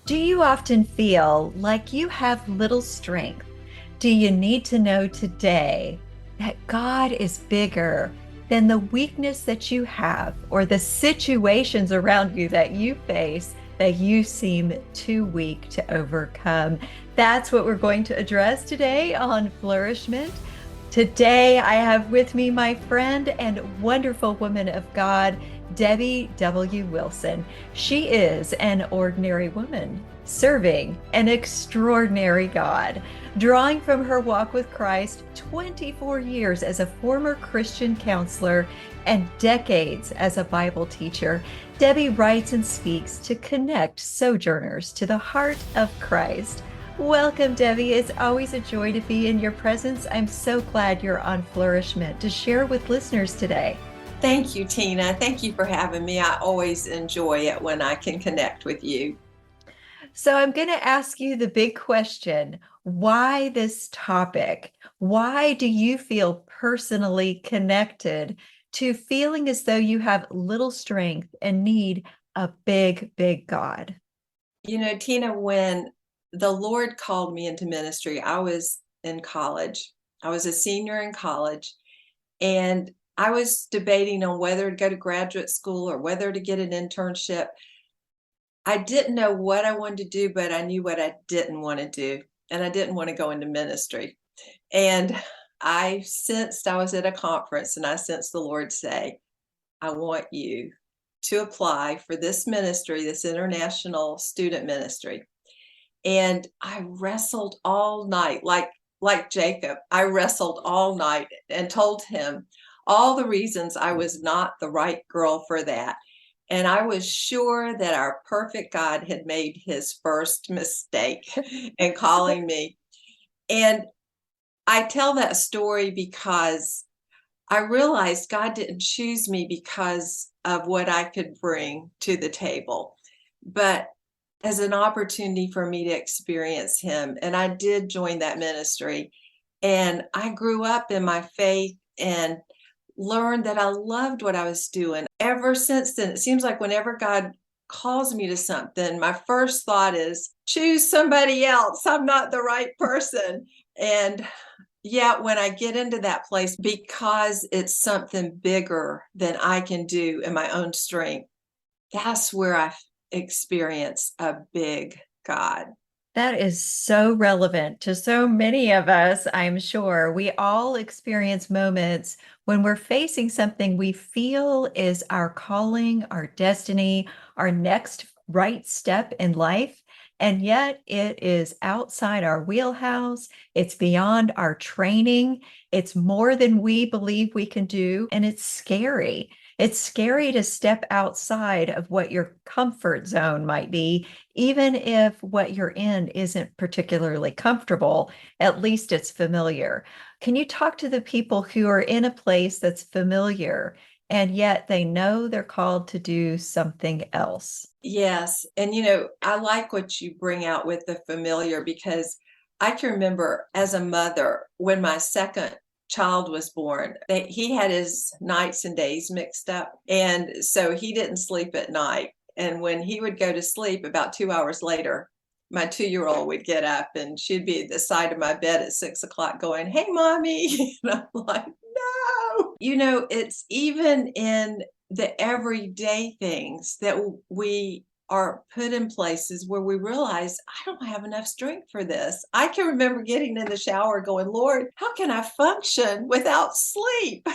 Do you often feel like you have little strength? Do you need to know today that God is bigger than the weakness that you have or the situations around you that you face that you seem too weak to overcome? That's what we're going to address today on Flourishment. Today, I have with me my friend and wonderful woman of God, Debbie W. Wilson. She is an ordinary woman serving an extraordinary God. Drawing from her walk with Christ, 24 years as a former Christian counselor and decades as a Bible teacher, Debbie writes and speaks to connect sojourners to the heart of Christ. Welcome, Debbie. It's always a joy to be in your presence. I'm so glad you're on Flourish-Meant to share with listeners today. Thank you, Tina. Thank you for having me. I always enjoy it when I can connect with you. So I'm going to ask you the big question. Why this topic? Why do you feel personally connected to feeling as though you have little strength and need a big, big God? Tina, when the Lord called me into ministry, I was in college. I was a senior in college, and I was debating on whether to go to graduate school or whether to get an internship. I didn't know what I wanted to do, but I knew what I didn't want to do, and I didn't want to go into ministry. And I sensed I was at a conference, and I sensed the Lord say, I want you to apply for this ministry, this international student ministry. And I wrestled all night, like Jacob. I wrestled all night and told him all the reasons I was not the right girl for that. And I was sure that our perfect God had made his first mistake in calling me. And I tell that story because I realized God didn't choose me because of what I could bring to the table, but as an opportunity for me to experience him. And I did join that ministry, and I grew up in my faith and learned that I loved what I was doing. Ever since then, it seems like whenever God calls me to something, my first thought is, choose somebody else. I'm not the right person. And yeah, when I get into that place, because it's something bigger than I can do in my own strength, that's where I experience a big God. That is so relevant to so many of us, I'm sure. We all experience moments when we're facing something we feel is our calling, our destiny, our next right step in life. And yet it is outside our wheelhouse. It's beyond our training. It's more than we believe we can do. And it's scary. It's scary to step outside of what your comfort zone might be, even if what you're in isn't particularly comfortable, at least it's familiar. Can you talk to the people who are in a place that's familiar and yet they know they're called to do something else? Yes. And, I like what you bring out with the familiar, because I can remember as a mother when my second child was born, that he had his nights and days mixed up. And so he didn't sleep at night. And when he would go to sleep, about 2 hours later, my 2-year-old would get up and she'd be at the side of my bed at 6 o'clock going, "Hey, mommy." And I'm like, no. It's even in the everyday things that we are put in places where we realize, I don't have enough strength for this. I can remember getting in the shower going, Lord, how can I function without sleep?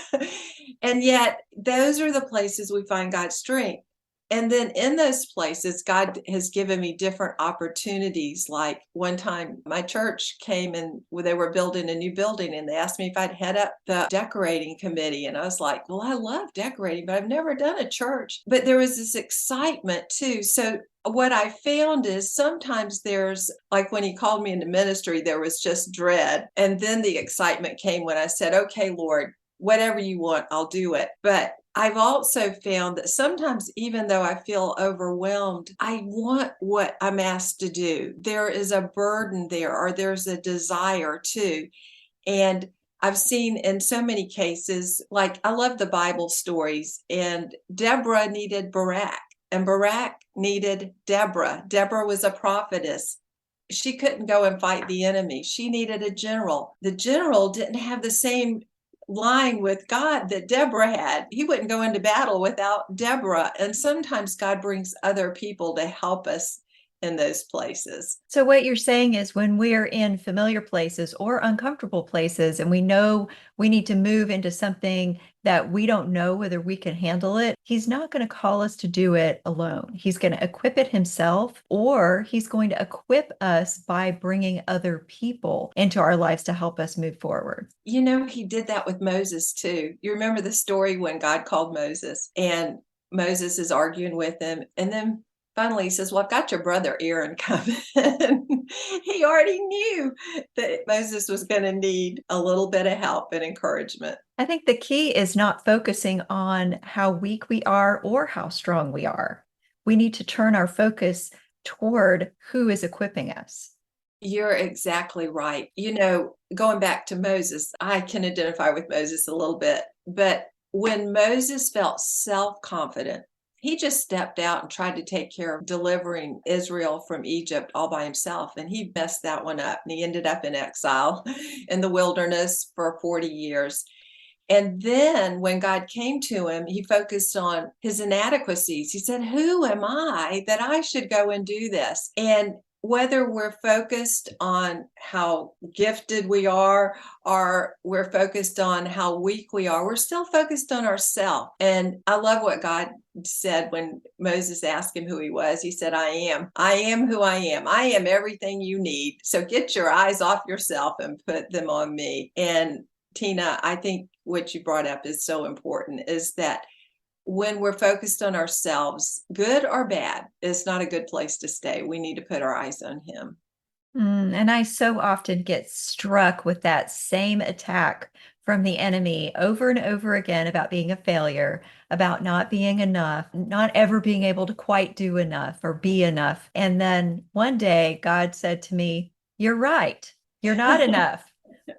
And yet those are the places we find God's strength. And then in those places, God has given me different opportunities. Like one time my church came and they were building a new building, and they asked me if I'd head up the decorating committee. And I was like, well, I love decorating, but I've never done a church. But there was this excitement too. So what I found is sometimes there's, like when he called me into ministry, there was just dread. And then the excitement came when I said, okay, Lord, whatever you want, I'll do it. But I've also found that sometimes, even though I feel overwhelmed, I want what I'm asked to do. There is a burden there, or there's a desire too. And I've seen in so many cases, like I love the Bible stories, and Deborah needed Barak. And Barak needed Deborah. Deborah was a prophetess. She couldn't go and fight the enemy. She needed a general. The general didn't have the same line with God that Deborah had. He wouldn't go into battle without Deborah. And sometimes God brings other people to help us in those places. So, what you're saying is when we're in familiar places or uncomfortable places and we know we need to move into something that we don't know whether we can handle it, he's not going to call us to do it alone. He's going to equip it himself, or he's going to equip us by bringing other people into our lives to help us move forward. You know, he did that with Moses too. You remember the story when God called Moses and Moses is arguing with him. And then finally he says, well, I've got your brother Aaron coming. He already knew that Moses was going to need a little bit of help and encouragement. I think the key is not focusing on how weak we are or how strong we are. We need to turn our focus toward who is equipping us. You're exactly right. You know, going back to Moses, I can identify with Moses a little bit, but when Moses felt self-confident, he just stepped out and tried to take care of delivering Israel from Egypt all by himself. And he messed that one up. And he ended up in exile in the wilderness for 40 years. And then when God came to him, he focused on his inadequacies. He said, who am I that I should go and do this? And whether we're focused on how gifted we are or we're focused on how weak we are, we're still focused on ourselves. And I love what God said when Moses asked him who he was. He said, I am who I am. I am everything you need. So get your eyes off yourself and put them on me. And Tina, I think what you brought up is so important, is that when we're focused on ourselves, good or bad, it's not a good place to stay. We need to put our eyes on him. And I so often get struck with that same attack from the enemy over and over again about being a failure, about not being enough, not ever being able to quite do enough or be enough. And then one day God said to me, you're right. You're not enough.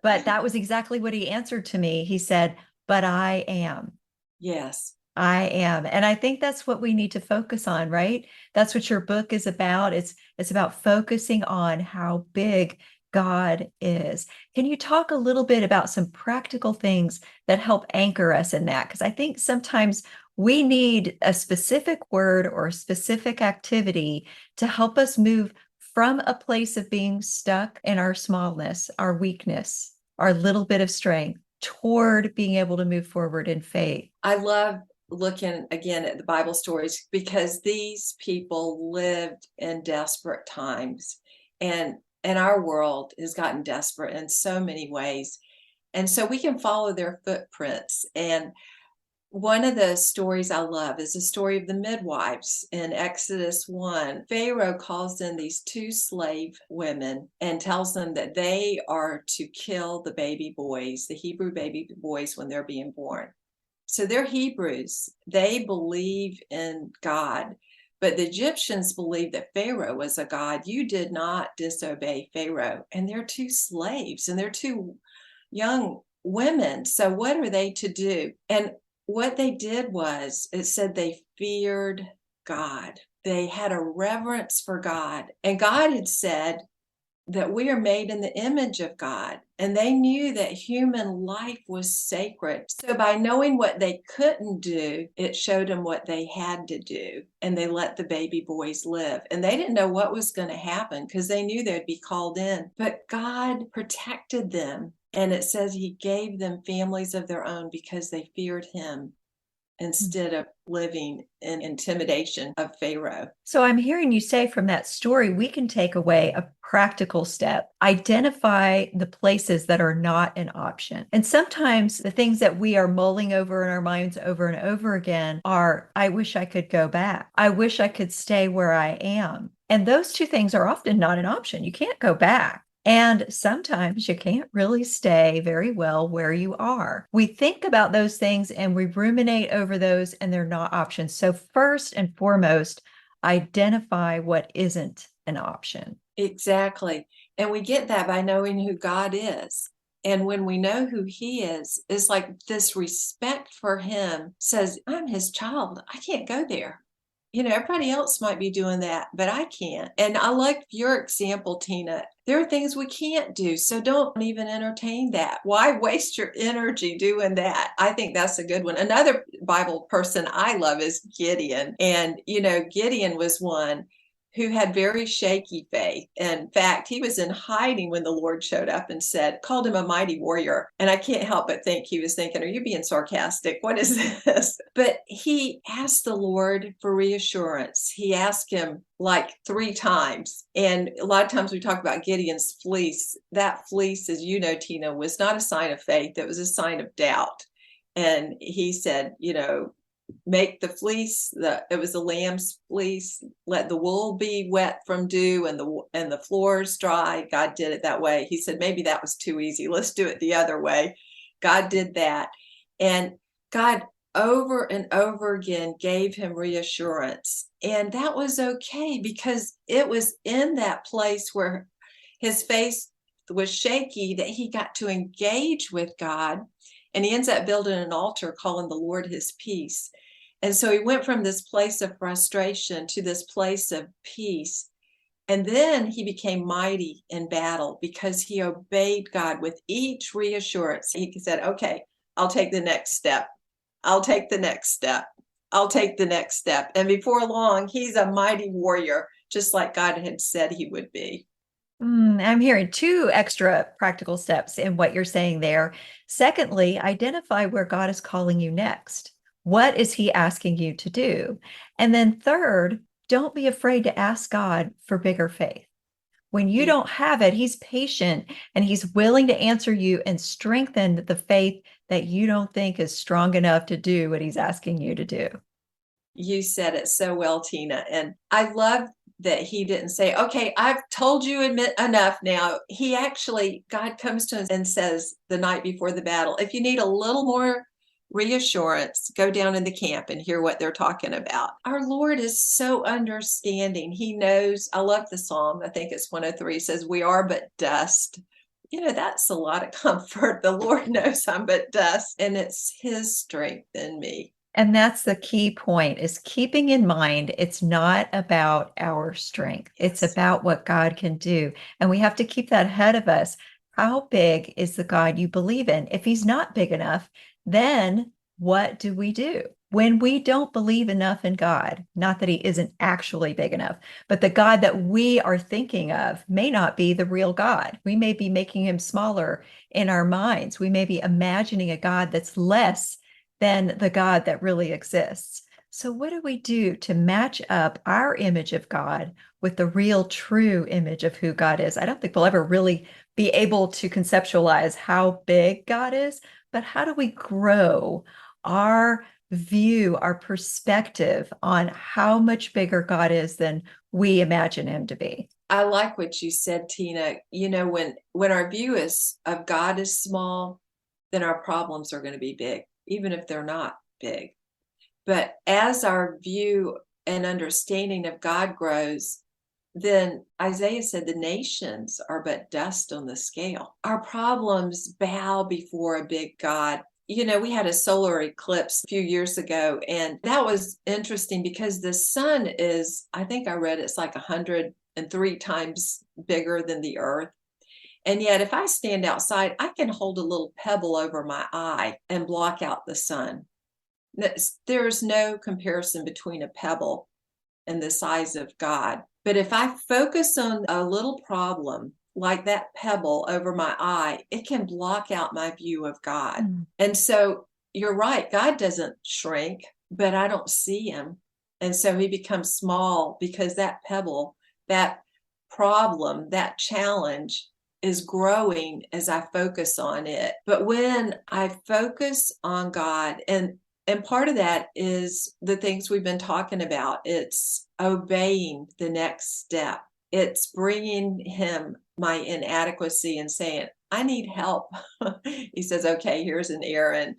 But that was exactly what he answered to me. He said, but I am. Yes. I am. And I think that's what we need to focus on, right? That's what your book is about. It's about focusing on how big God is. Can you talk a little bit about some practical things that help anchor us in that? Because I think sometimes we need a specific word or a specific activity to help us move from a place of being stuck in our smallness, our weakness, our little bit of strength, toward being able to move forward in faith. I love looking again at the Bible stories because these people lived in desperate times, and our world has gotten desperate in so many ways. And so we can follow their footprints. And one of the stories I love is the story of the midwives in Exodus 1. Pharaoh calls in these two slave women and tells them that they are to kill the baby boys, the Hebrew baby boys, when they're being born. So they're Hebrews. They believe in God. But the Egyptians believed that Pharaoh was a god. You did not disobey Pharaoh. And they're two slaves and they're two young women. So what are they to do? And what they did was, it said they feared God. They had a reverence for God. And God had said that we are made in the image of God. And they knew that human life was sacred. So by knowing what they couldn't do, it showed them what they had to do. And they let the baby boys live. And they didn't know what was going to happen because they knew they'd be called in. But God protected them. And it says he gave them families of their own because they feared him instead of living in intimidation of Pharaoh. So I'm hearing you say from that story, we can take away a practical step, identify the places that are not an option. And sometimes the things that we are mulling over in our minds over and over again are, I wish I could go back. I wish I could stay where I am. And those two things are often not an option. You can't go back. And sometimes you can't really stay very well where you are. We think about those things and we ruminate over those, and they're not options. So, first and foremost, identify what isn't an option. Exactly. And we get that by knowing who God is. And when we know who he is, it's like this respect for him says, I'm his child. I can't go there. everybody else might be doing that, but I can't. And I like your example, Tina. There are things we can't do, so don't even entertain that. Why waste your energy doing that? I think that's a good one. Another Bible person I love is Gideon. And, Gideon was one who had very shaky faith. In fact, he was in hiding when the Lord showed up and called him a mighty warrior. And I can't help but think he was thinking, are you being sarcastic? What is this? But he asked the Lord for reassurance. He asked him like 3 times. And a lot of times we talk about Gideon's fleece. That fleece, as you know, Tina, was not a sign of faith. It was a sign of doubt. And he said, make the fleece, it was a lamb's fleece, let the wool be wet from dew and the floors dry. God did it that way. He said, maybe that was too easy. Let's do it the other way. God did that. And God over and over again gave him reassurance. And that was okay, because it was in that place where his faith was shaky that he got to engage with God. And he ends up building an altar, calling the Lord his peace. And so he went from this place of frustration to this place of peace. And then he became mighty in battle because he obeyed God with each reassurance. He said, okay, I'll take the next step. I'll take the next step. I'll take the next step. And before long, he's a mighty warrior, just like God had said he would be. I'm hearing 2 extra practical steps in what you're saying there. Secondly, identify where God is calling you next. What is he asking you to do? And then third, don't be afraid to ask God for bigger faith. When you don't have it, he's patient and he's willing to answer you and strengthen the faith that you don't think is strong enough to do what he's asking you to do. You said it so well, Tina. And I love that he didn't say, okay, I've told you enough now. God comes to us and says the night before the battle, if you need a little more reassurance, go down in the camp and hear what they're talking about. Our Lord is so understanding. He knows. I love the Psalm. I think it's 103 says, we are but dust. That's a lot of comfort. The Lord knows I'm but dust, and it's his strength in me. And that's the key point, is keeping in mind it's not about our strength. It's about what God can do. And we have to keep that ahead of us. How big is the God you believe in? If he's not big enough, then what do we do? When we don't believe enough in God, not that he isn't actually big enough, but the God that we are thinking of may not be the real God. We may be making him smaller in our minds. We may be imagining a God that's less than the God that really exists. So what do we do to match up our image of God with the real true image of who God is? I don't think we'll ever really be able to conceptualize how big God is, but how do we grow our view, our perspective on how much bigger God is than we imagine him to be? I like what you said, Tina. When our view of God is small, then our problems are going to be big, even if they're not big. But as our view and understanding of God grows, then Isaiah said the nations are but dust on the scale. Our problems bow before a big God. We had a solar eclipse a few years ago, and that was interesting because the sun is, I think I read it's like 103 times bigger than the earth. And yet, if I stand outside, I can hold a little pebble over my eye and block out the sun. There's no comparison between a pebble and the size of God. But if I focus on a little problem like that pebble over my eye, it can block out my view of God. And so you're right, God doesn't shrink, but I don't see him. And so he becomes small because that pebble, that problem, that challenge is growing as I focus on it. But when I focus on God, and part of that is the things we've been talking about, it's obeying the next step. It's bringing him my inadequacy and saying, I need help. He says, okay, here's an Aaron,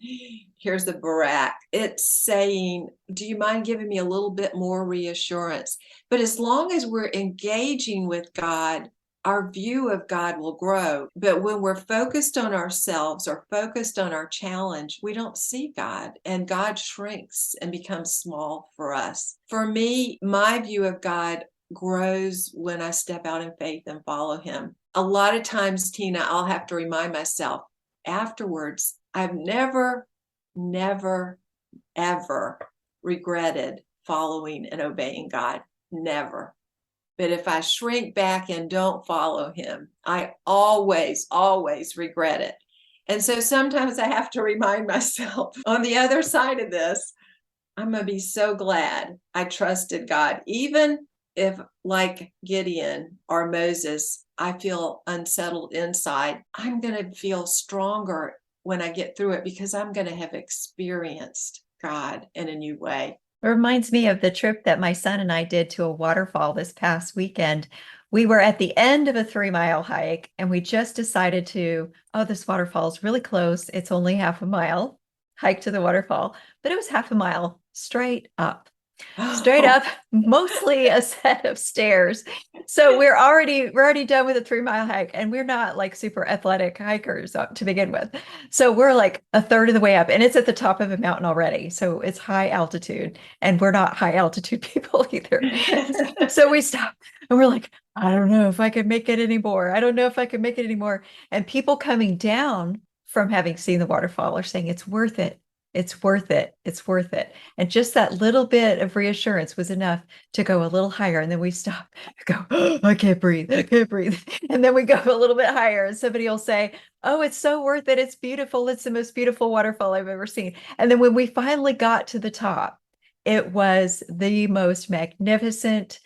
here's the Barak. It's saying, do you mind giving me a little bit more reassurance? But as long as we're engaging with God, our view of God will grow. But when we're focused on ourselves or focused on our challenge, we don't see God, and God shrinks and becomes small for us. For me, my view of God grows when I step out in faith and follow him. A lot of times, Tina, I'll have to remind myself afterwards, I've never, ever regretted following and obeying God. Never. But if I shrink back and don't follow him, I always regret it. And so sometimes I have to remind myself on the other side of this, I'm going to be so glad I trusted God. Even if, like Gideon or Moses, I feel unsettled inside, I'm going to feel stronger when I get through it because I'm going to have experienced God in a new way. It reminds me of the trip that my son and I did to a waterfall this past weekend. We were at the end of a 3-mile hike and we just decided to, oh, this waterfall is really close. It's only half a mile hike to the waterfall, but it was half a mile straight up. Straight up, mostly a set of stairs. So we're already done with a 3-mile hike, and we're not like super athletic hikers to begin with. So we're like a third of the way up, and it's at the top of a mountain already. So it's high altitude, and we're not high altitude people either. So we stop and we're like, I don't know if I can make it anymore. I don't know if I can make it anymore. And people coming down from having seen the waterfall are saying it's worth it. It's worth it. It's worth it. And just that little bit of reassurance was enough to go a little higher. And then we stop, go, oh, I can't breathe. I can't breathe. And then we go a little bit higher, and somebody will say, oh, it's so worth it. It's beautiful. It's the most beautiful waterfall I've ever seen. And then when we finally got to the top, it was the most magnificent,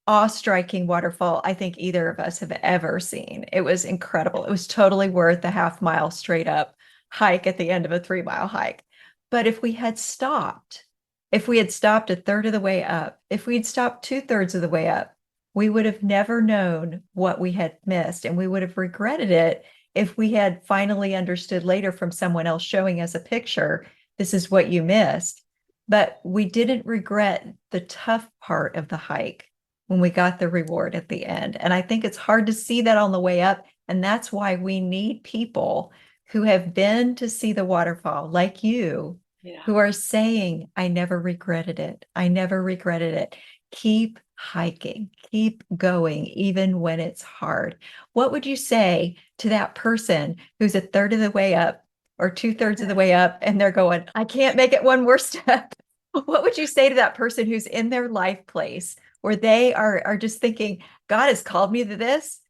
awe-striking waterfall I think either of us have ever seen. It was incredible. It was totally worth the half-mile straight up hike at the end of a 3-mile hike. But if we had stopped, if we had stopped a third of the way up, if we'd stopped 2/3 of the way up, we would have never known what we had missed, and we would have regretted it if we had finally understood later from someone else showing us a picture, this is what you missed. But we didn't regret the tough part of the hike when we got the reward at the end. And I think it's hard to see that on the way up. And that's why we need people who have been to see the waterfall, like you, who are saying, I never regretted it. I never regretted it. Keep hiking, keep going, even when it's hard. What would you say to that person who's a third of the way up or 2/3 of the way up and they're going, I can't make it one more step? What would you say to that person who's in their life place where they are just thinking, God has called me to this,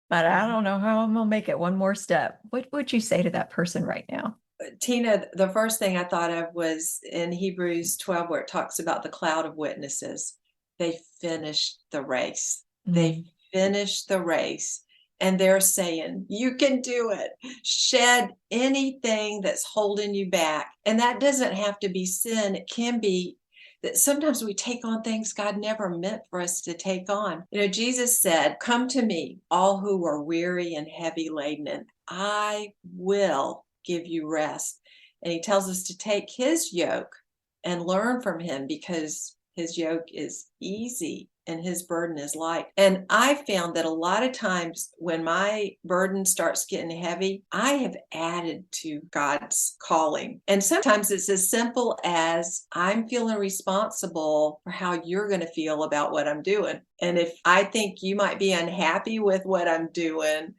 but I don't know how I'm going to make it one more step? What would you say to that person right now? Tina, the first thing I thought of was in Hebrews 12, where it talks about the cloud of witnesses. They finished the race. They finished the race. And they're saying, you can do it. Shed anything that's holding you back. And that doesn't have to be sin. It can be that sometimes we take on things God never meant for us to take on. You know, Jesus said, come to me, all who are weary and heavy laden, and I will give you rest. And he tells us to take his yoke and learn from him, because his yoke is easy and his burden is light. And I found that a lot of times when my burden starts getting heavy, I have added to God's calling. And sometimes it's as simple as I'm feeling responsible for how you're going to feel about what I'm doing. And if I think you might be unhappy with what I'm doing,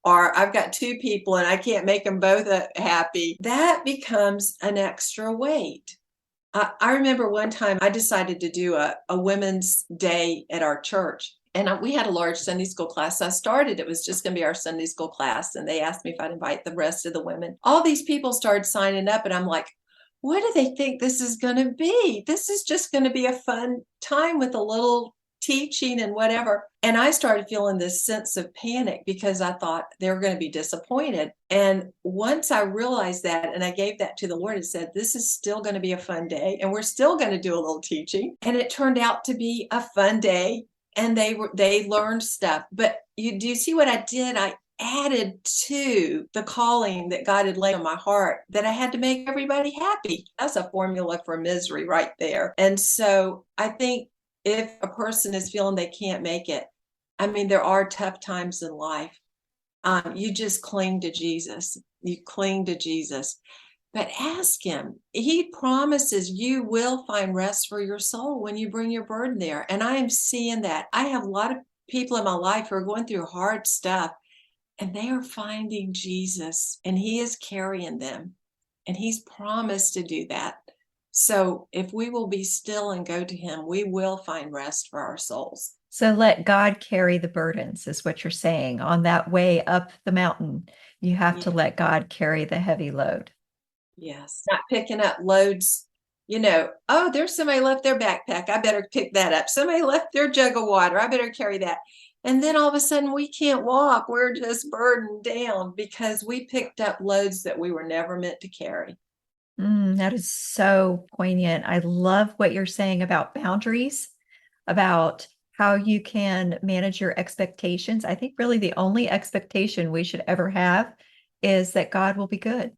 or I've got 2 people and I can't make them both happy, that becomes an extra weight. I remember one time I decided to do a women's day at our church. And we had a large Sunday school class. So I started, it was just going to be our Sunday school class. And they asked me if I'd invite the rest of the women. All these people started signing up. And I'm like, what do they think this is going to be? This is just going to be a fun time with a little teaching and whatever. And I started feeling this sense of panic because I thought they were going to be disappointed. And once I realized that, and I gave that to the Lord and said, this is still going to be a fun day, and we're still going to do a little teaching. And it turned out to be a fun day, and they learned stuff. But do you see what I did? I added to the calling that God had laid on my heart, that I had to make everybody happy. That's a formula for misery right there. And so I think if a person is feeling they can't make it, I mean, there are tough times in life. You just cling to Jesus. You cling to Jesus. But ask him. He promises you will find rest for your soul when you bring your burden there. And I am seeing that. I have a lot of people in my life who are going through hard stuff, and they are finding Jesus, and he is carrying them. And he's promised to do that. So if we will be still and go to him, we will find rest for our souls. So let God carry the burdens, is what you're saying. On that way up the mountain, you have to let God carry the heavy load. Yes. Not picking up loads, oh, there's somebody left their backpack. I better pick that up. Somebody left their jug of water. I better carry that. And then all of a sudden we can't walk. We're just burdened down because we picked up loads that we were never meant to carry. That is so poignant. I love what you're saying about boundaries, about how you can manage your expectations. I think really the only expectation we should ever have is that God will be good,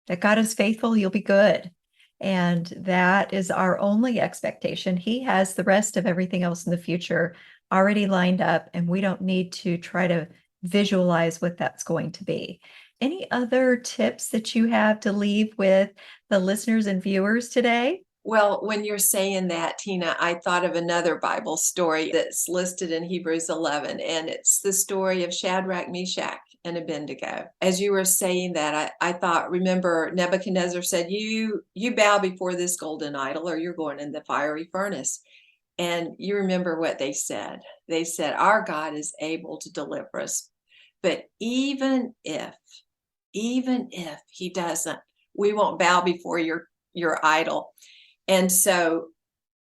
that God is faithful, he'll be good. And that is our only expectation. He has the rest of everything else in the future already lined up, and we don't need to try to visualize what that's going to be. Any other tips that you have to leave with the listeners and viewers today? Well, when you're saying that, Tina, I thought of another Bible story that's listed in Hebrews 11, and it's the story of Shadrach, Meshach, and Abednego. As you were saying that, I thought, remember Nebuchadnezzar said, you bow before this golden idol or you're going in the fiery furnace. And you remember what they said. They said, our God is able to deliver us. But even if he doesn't, we won't bow before your idol. And so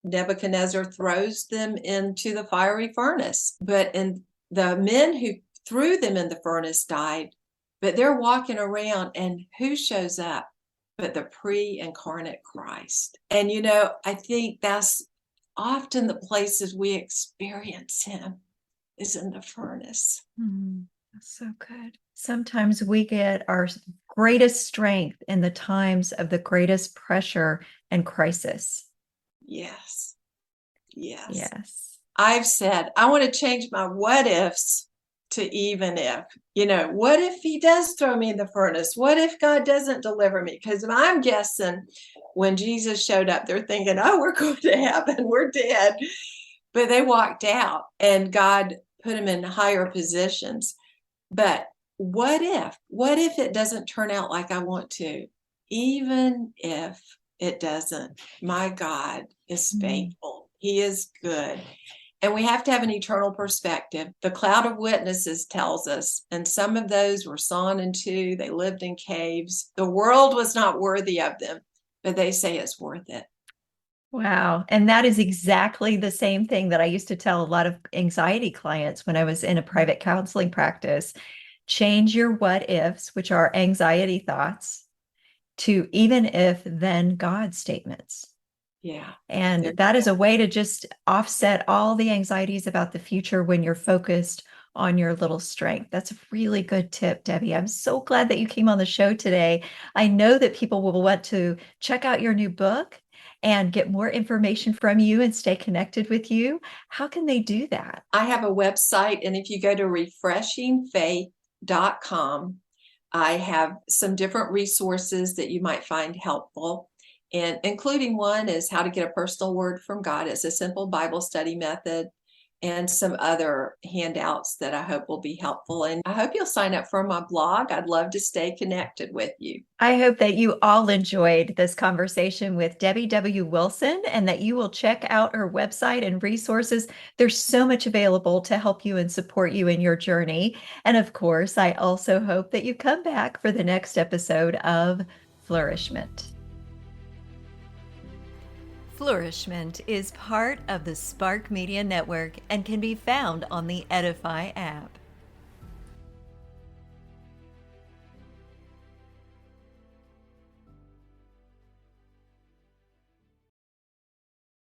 Nebuchadnezzar throws them into the fiery furnace. But the men who threw them in the furnace died. But they're walking around, and who shows up but the pre-incarnate Christ? And I think that's often the places we experience him is in the furnace. That's so good. Sometimes we get our greatest strength in the times of the greatest pressure and crisis. Yes. I've said, I want to change my what ifs to even if. What if he does throw me in the furnace? What if God doesn't deliver me? Because I'm guessing when Jesus showed up, they're thinking, oh, we're going to heaven, we're dead. But they walked out and God put them in higher positions. But what if it doesn't turn out like I want to? Even if it doesn't, my God is faithful. He is good. And we have to have an eternal perspective. The cloud of witnesses tells us, and some of those were sawn in two. They lived in caves. The world was not worthy of them, but they say it's worth it. Wow. And that is exactly the same thing that I used to tell a lot of anxiety clients when I was in a private counseling practice. Change your what ifs, which are anxiety thoughts, to even if then God statements. Yeah. And that is a way to just offset all the anxieties about the future when you're focused on your little strength. That's a really good tip, Debbie. I'm so glad that you came on the show today. I know that people will want to check out your new book and get more information from you and stay connected with you. How can they do that? I have a website, and if you go to refreshingfaith.com, I have some different resources that you might find helpful. And including one is how to get a personal word from God. It's a simple Bible study method, and some other handouts that I hope will be helpful. And I hope you'll sign up for my blog. I'd love to stay connected with you. I hope that you all enjoyed this conversation with Debbie W. Wilson and that you will check out her website and resources. There's so much available to help you and support you in your journey. And of course, I also hope that you come back for the next episode of Flourish-Meant. Flourish-Meant is part of the Spark Media Network and can be found on the Edify app.